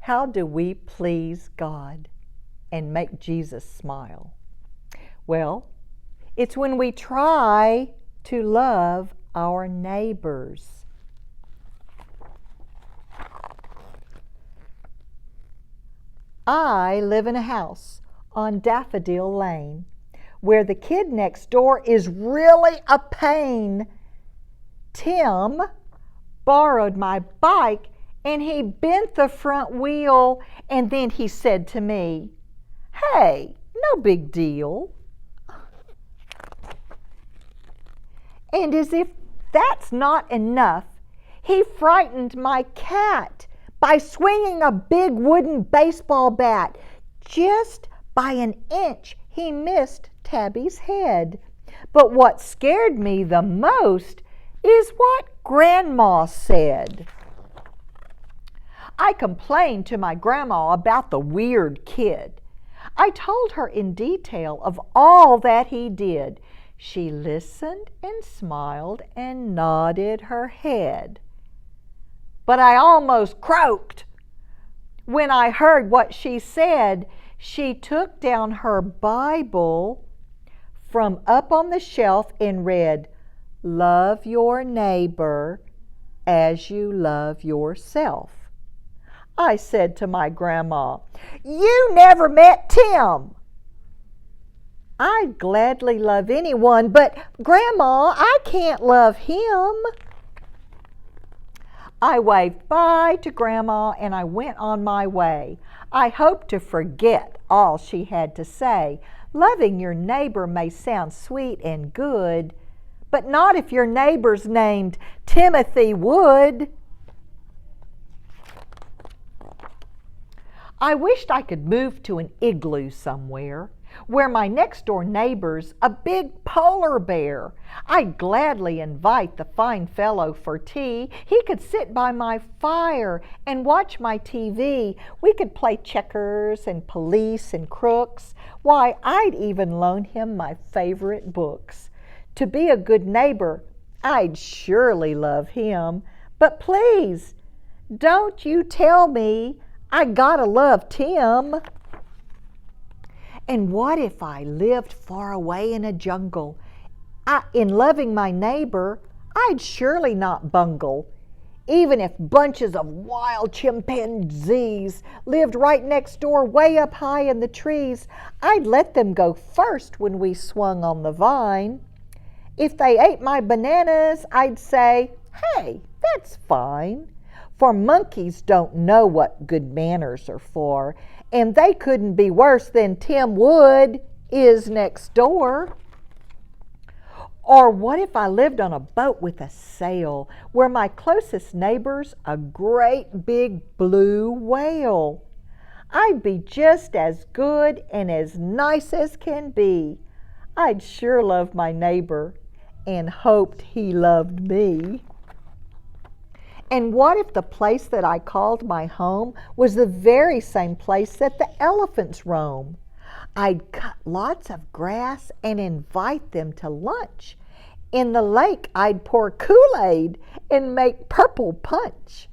How do we please God and make Jesus smile? Well, it's when we try to love our neighbors. I live in a house on Daffodil Lane where the kid next door is really a pain. Tim borrowed my bike and he bent the front wheel, and then he said to me, "Hey, no big deal." And as if that's not enough, he frightened my cat by swinging a big wooden baseball bat. Just by an inch, he missed Tabby's head. But what scared me the most is what Grandma said. I complained to my grandma about the weird kid. I told her in detail of all that he did. She listened and smiled and nodded her head. But I almost croaked. When I heard what she said, she took down her Bible from up on the shelf and read, "Love your neighbor as you love yourself." I said to my grandma, "You never met Tim." "I'd gladly love anyone, but Grandma, I can't love him." I waved bye to Grandma and I went on my way. I hoped to forget all she had to say. Loving your neighbor may sound sweet and good, but not if your neighbor's named Timothy Wood. I wished I could move to an igloo somewhere where my next door neighbor's a big polar bear. I'd gladly invite the fine fellow for tea. He could sit by my fire and watch my TV. We could play checkers and police and crooks. Why, I'd even loan him my favorite books. To be a good neighbor, I'd surely love him. But please, don't you tell me I gotta love Tim. And what if I lived far away in a jungle? In loving my neighbor, I'd surely not bungle. Even if bunches of wild chimpanzees lived right next door way up high in the trees, I'd let them go first when we swung on the vine. If they ate my bananas, I'd say, "Hey, that's fine." For monkeys don't know what good manners are for, and they couldn't be worse than Tim Wood is next door. Or what if I lived on a boat with a sail, where my closest neighbor's a great big blue whale? I'd be just as good and as nice as can be. I'd sure love my neighbor and hoped he loved me. And what if the place that I called my home was the very same place that the elephants roam? I'd cut lots of grass and invite them to lunch. In the lake, I'd pour Kool-Aid and make purple punch.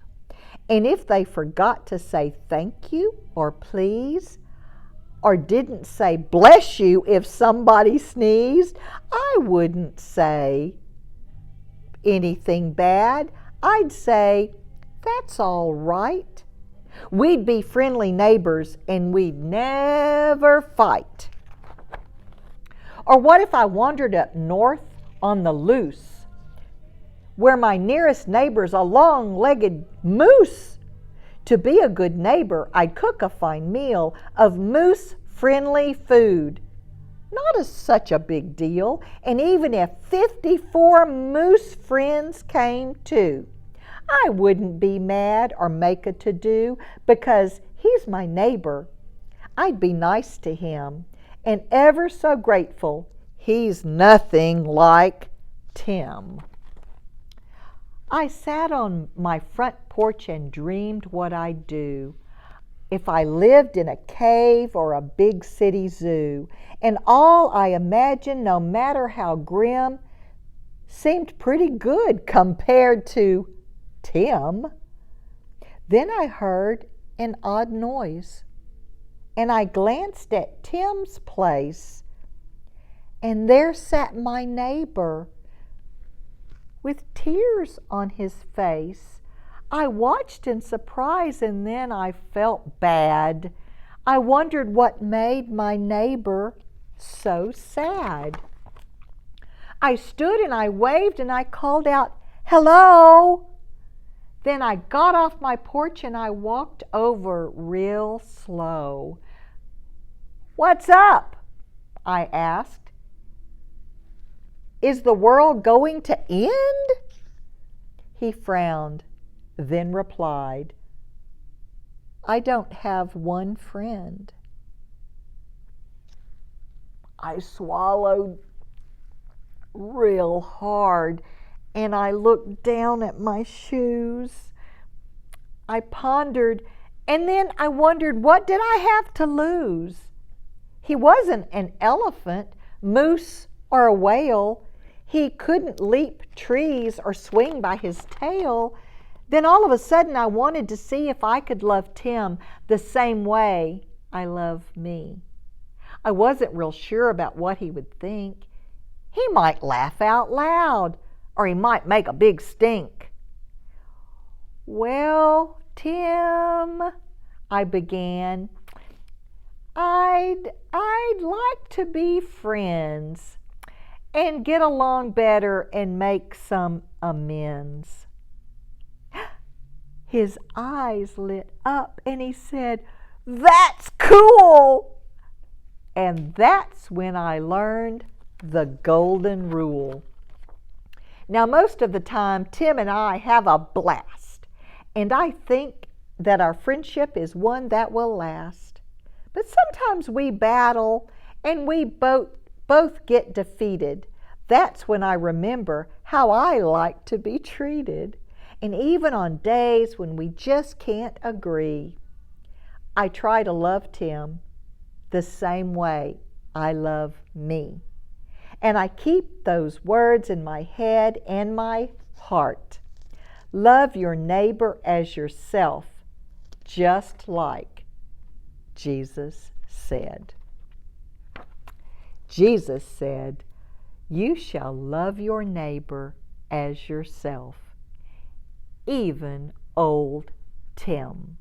And if they forgot to say thank you or please, or didn't say bless you if somebody sneezed, I wouldn't say anything bad. I'd say, "That's all right." We'd be friendly neighbors and we'd never fight. Or what if I wandered up north on the loose, where my nearest neighbor's a long-legged moose? To be a good neighbor, I'd cook a fine meal of moose-friendly food. Not such a big deal, and even if 54 moose friends came too, I wouldn't be mad or make a to-do because he's my neighbor. I'd be nice to him and ever so grateful he's nothing like Tim. I sat on my front porch and dreamed what I'd do if I lived in a cave or a big city zoo, and all I imagined, no matter how grim, seemed pretty good compared to Tim. Then I heard an odd noise, and I glanced at Tim's place, and there sat my neighbor with tears on his face. I watched in surprise, and then I felt bad. I wondered what made my neighbor so sad. I stood and I waved and I called out, "Hello!" Then I got off my porch and I walked over real slow. "What's up?" I asked. "Is the world going to end?" He frowned, then replied, "I don't have one friend." I swallowed real hard and I looked down at my shoes. I pondered, and then I wondered, what did I have to lose? He wasn't an elephant, moose, or a whale. He couldn't leap trees or swing by his tail. Then all of a sudden I wanted to see if I could love Tim the same way I love me. I wasn't real sure about what he would think. He might laugh out loud, or he might make a big stink. "Well, Tim," I began, I'd like to be friends and get along better and make some amends." His eyes lit up and he said, "That's cool!" And that's when I learned the golden rule. Now, most of the time, Tim and I have a blast, and I think that our friendship is one that will last. But sometimes we battle, and we both get defeated. That's when I remember how I like to be treated. And even on days when we just can't agree, I try to love Tim the same way I love me. And I keep those words in my head and my heart. Love your neighbor as yourself, just like Jesus said. Jesus said, "You shall love your neighbor as yourself," even old Tim.